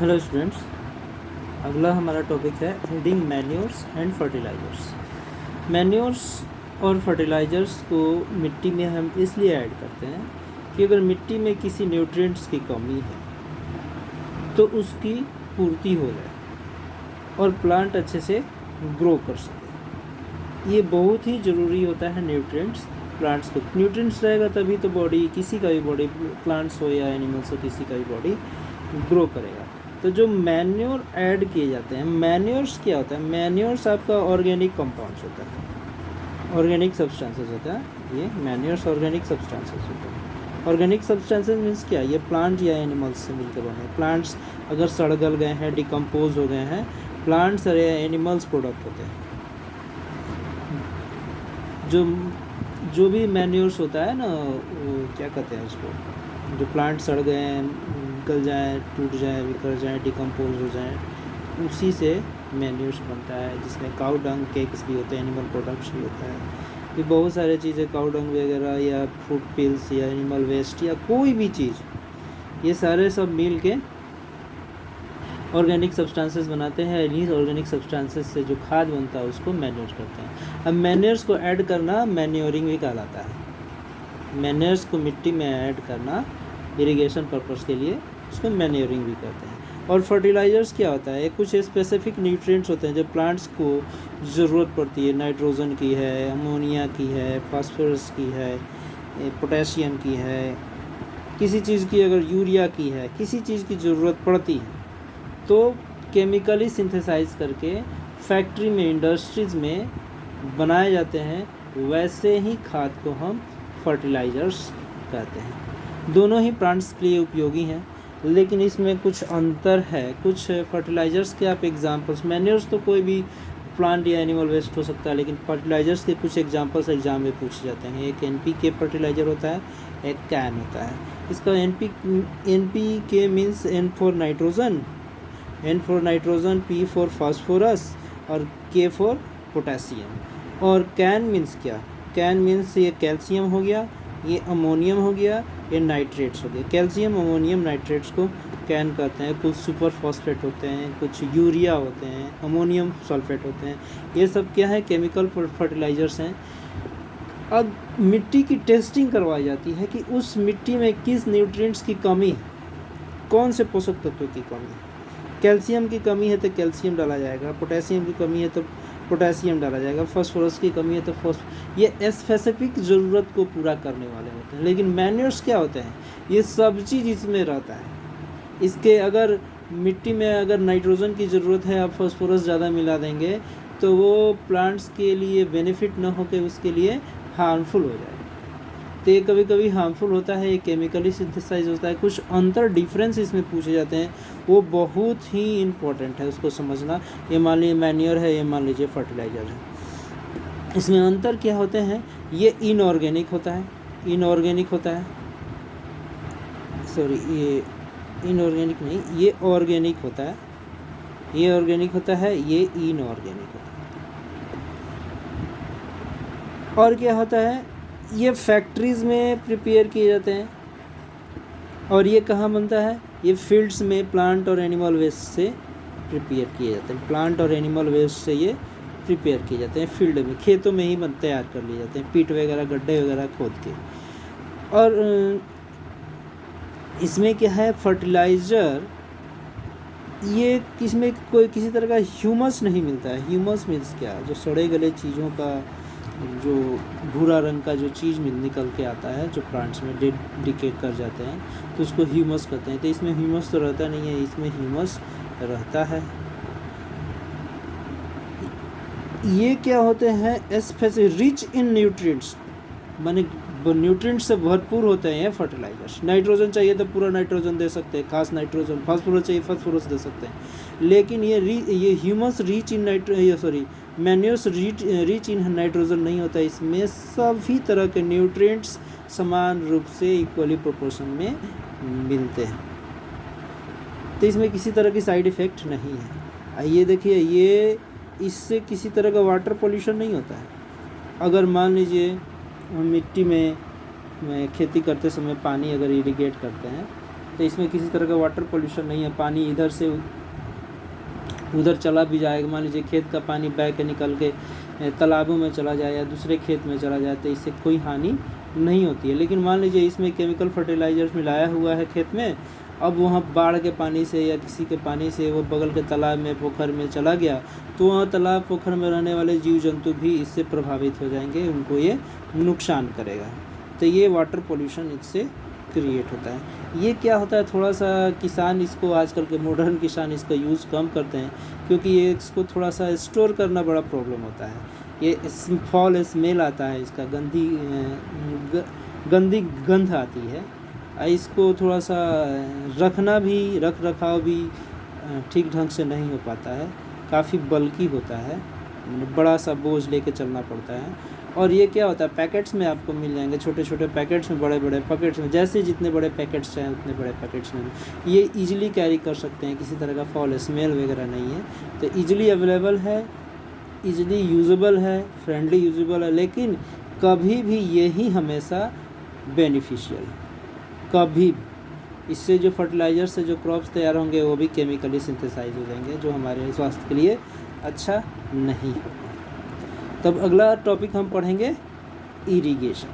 Hello students, अगला हमारा topic है adding manures and fertilisers. Manures और फर्टिलाइजर्स को मिट्टी में हम इसलिए ऐड करते हैं कि अगर मिट्टी में किसी न्यूट्रिएंट्स की कमी है तो उसकी पूर्ति हो जाए और प्लांट अच्छे से ग्रो कर सके। ये बहुत ही ज़रूरी होता है न्यूट्रिएंट्स प्लांट्स को। न्यूट्रिएंट्स रहेगा तभी तो बॉडी, किसी का भी बॉडी, प्लांट्स हो या एनिमल्स हो, किसी का भी बॉडी ग्रो करेगा। तो जो मैन्योर ऐड किए जाते हैं, मैन्योर्स क्या होता है? मैन्योर्स आपका ऑर्गेनिक कंपाउंड्स होता है, ऑर्गेनिक सब्सटेंसेस होता है। ये मैन्योर्स ऑर्गेनिक सब्सटेंसेस होते हैं। ऑर्गेनिक सब्सटेंसेस मीन्स क्या? ये प्लांट या एनिमल्स से मिलकर बने। प्लांट्स अगर सड़गल गए हैं, डिकम्पोज हो गए हैं, प्लांट्स और एनिमल्स प्रोडक्ट होते हैं। जो भी मैन्योर्स होता है ना, वो क्या कहते हैं उसको, जो प्लांट सड़ गए हैं, निकल जाए, टूट जाए, बिखर जाए, डिकम्पोज हो जाए, उसी से मैन्योर्स बनता है, जिसमें काउ डंग केक्स भी होते हैं, एनिमल प्रोडक्ट्स भी होता है। ये बहुत सारे चीज़ें, काउ डंग वगैरह या फूड पिल्स या एनिमल वेस्ट या कोई भी चीज़, ये सारे सब मिल के ऑर्गेनिक सब्सटेंसेस बनाते हैं। इन्हीं ऑर्गेनिक सब्सटेंसेस से जो खाद बनता है उसको मैन्योर्स करते हैं। अब मैन्योर्स को ऐड करना मैन्योरिंग भी कहलाता है। मैन्योर्स को मिट्टी में ऐड करना इरिगेशन पर्पस के लिए उसको मैन्योरिंग भी कहते हैं। और फर्टिलाइजर्स क्या होता है? कुछ स्पेसिफिक न्यूट्रिएंट्स होते हैं जो प्लांट्स को ज़रूरत पड़ती है। नाइट्रोजन की है, अमोनिया की है, फास्फोरस की है, पोटेशियम की है, किसी चीज़ की, अगर यूरिया की है, किसी चीज़ की ज़रूरत पड़ती है तो केमिकली सिंथेसाइज करके फैक्ट्री में, इंडस्ट्रीज़ में बनाए जाते हैं। वैसे ही खाद को हम फर्टिलाइजर्स कहते हैं। दोनों ही प्लांट्स के लिए उपयोगी हैं, लेकिन इसमें कुछ अंतर है। कुछ फर्टिलाइजर्स के आप एग्जांपल्स, मैन्योर्स तो कोई भी प्लांट या एनिमल वेस्ट हो सकता है, लेकिन फर्टिलाइजर्स के कुछ एग्जांपल्स एग्जाम में पूछे जाते हैं। एक NPK फर्टिलाइजर होता है, एक कैन होता है। इसका NPK means N for nitrogen, N for nitrogen, P for phosphorus और K फॉर पोटेशियम। और कैन मीन्स क्या? कैन मीन्स ये कैल्शियम हो गया, ये अमोनियम हो गया, ये नाइट्रेट्स हो गए। कैल्शियम, अमोनियम, नाइट्रेट्स को कैन कहते हैं। कुछ सुपर फॉस्फेट होते हैं, कुछ यूरिया होते हैं, अमोनियम सल्फेट होते हैं। ये सब क्या है? केमिकल फर्टिलाइजर्स हैं। अब मिट्टी की टेस्टिंग करवाई जाती है कि उस मिट्टी में किस न्यूट्रिएंट्स की कमी है, कौन से पोषक तत्वों की कमी है। कैल्शियम की कमी है तो कैल्शियम डाला जाएगा, पोटेशियम की कमी है तो पोटेशियम डाला जाएगा, फास्फोरस की कमी है तो ये स्पेसिफिक ज़रूरत को पूरा करने वाले होते हैं। लेकिन मैन्योर्स क्या होते हैं? ये सब चीज़ इसमें रहता है। इसके अगर मिट्टी में अगर नाइट्रोजन की ज़रूरत है, आप फास्फोरस ज़्यादा मिला देंगे तो वो प्लांट्स के लिए बेनिफिट न होकर उसके लिए हार्मफुल हो जाएगा। तो ये कभी कभी हार्मफुल होता है, ये केमिकली सिंथेसाइज होता है। कुछ अंतर, डिफरेंस इसमें पूछे जाते हैं, वो बहुत ही इम्पोर्टेंट है उसको समझना। ये मान लीजिए मैन्योर है, ये मान लीजिए फर्टिलाइज़र है। इसमें अंतर क्या होते हैं? ये इनऑर्गेनिक होता है, इनऑर्गेनिक होता है, सॉरी ये इनऑर्गेनिक नहीं, ये ऑर्गेनिक होता है, ये ऑर्गेनिक होता है, ये इनऑर्गेनिक होता है। और क्या होता है? ये फैक्ट्रीज़ में प्रिपेयर किए जाते हैं। और ये कहाँ बनता है? ये फील्ड्स में प्लांट और एनिमल वेस्ट से प्रिपेयर किए जाते हैं। प्लांट और एनिमल वेस्ट से ये प्रिपेयर किए जाते हैं, फील्ड में, खेतों में ही तैयार कर लिए जाते हैं, पीट वगैरह, गड्ढे वगैरह खोद के। और इसमें क्या है? फर्टिलाइज़र, ये इसमें कोई किसी तरह का ह्यूमस नहीं मिलता है। ह्यूमस मीन्स क्या? जो सड़े गले चीज़ों का, जो भूरा रंग का जो चीज़ निकल के आता है, जो प्लांट्स में डिके कर जाते हैं, तो उसको ह्यूमस कहते हैं। तो इसमें ह्यूमस तो रहता नहीं है, इसमें ह्यूमस रहता है। ये क्या होते हैं? रिच इन न्यूट्रिएंट्स, माने न्यूट्रिएंट्स से भरपूर होते हैं ये फर्टिलाइजर्स। नाइट्रोजन चाहिए तो पूरा नाइट्रोजन दे सकते हैं, खास नाइट्रोजन। फास्फोरस चाहिए, फास्फोरस दे सकते हैं। लेकिन ये humus rich in manures rich in nitrogen नहीं होता। इसमें सभी तरह के न्यूट्रिएंट्स समान रूप से इक्वली प्रोपोर्शन में मिलते हैं। तो इसमें किसी तरह की साइड इफ़ेक्ट नहीं है। ये देखिए, ये इससे किसी तरह का वाटर पोल्यूशन नहीं होता है। अगर मान लीजिए हम मिट्टी में खेती करते समय पानी अगर इरिगेट करते हैं तो इसमें किसी तरह का वाटर पोल्यूशन नहीं है। पानी इधर से उधर चला भी जाएगा, मान लीजिए खेत का पानी बह के निकल के तालाबों में चला जाए या दूसरे खेत में चला जाए तो इससे कोई हानि नहीं होती है। लेकिन मान लीजिए इसमें केमिकल फर्टिलाइजर्स मिलाया हुआ है खेत में, अब वहाँ बाढ़ के पानी से या किसी के पानी से वो बगल के तालाब में पोखर में चला गया, तो वहाँ तालाब पोखर में रहने वाले जीव जंतु भी इससे प्रभावित हो जाएंगे, उनको ये नुकसान करेगा। तो ये वाटर पोल्यूशन इससे क्रिएट होता है। ये क्या होता है, थोड़ा सा किसान इसको, आजकल के मॉडर्न किसान इसका यूज़ कम करते हैं, क्योंकि ये इसको थोड़ा सा स्टोर करना बड़ा प्रॉब्लम होता है। ये फॉल स्मेल आता है इसका, गंदी गंध आती है। इसको थोड़ा सा रखना भी, रख रखाव भी ठीक ढंग से नहीं हो पाता है, काफ़ी बल्कि होता है, बड़ा सा बोझ लेके चलना पड़ता है। और ये क्या होता है, पैकेट्स में आपको मिल जाएंगे, छोटे छोटे पैकेट्स में, बड़े बड़े पैकेट्स में, जैसे जितने बड़े पैकेट्स चाहें उतने बड़े पैकेट्स में ये ईजिली कैरी कर सकते हैं, किसी तरह का फॉल स्मेल वगैरह नहीं है। तो ईजिली अवेलेबल है, ईजिली यूजेबल है, फ्रेंडली यूजेबल है, लेकिन कभी भी यही हमेशा बेनिफिशियल, कभी इससे जो फर्टिलाइज़र से जो क्रॉप्स तैयार होंगे वो भी केमिकली सिंथेसाइज हो जाएंगे, जो हमारे स्वास्थ्य के लिए अच्छा नहीं होगा। तब अगला टॉपिक हम पढ़ेंगे इरिगेशन।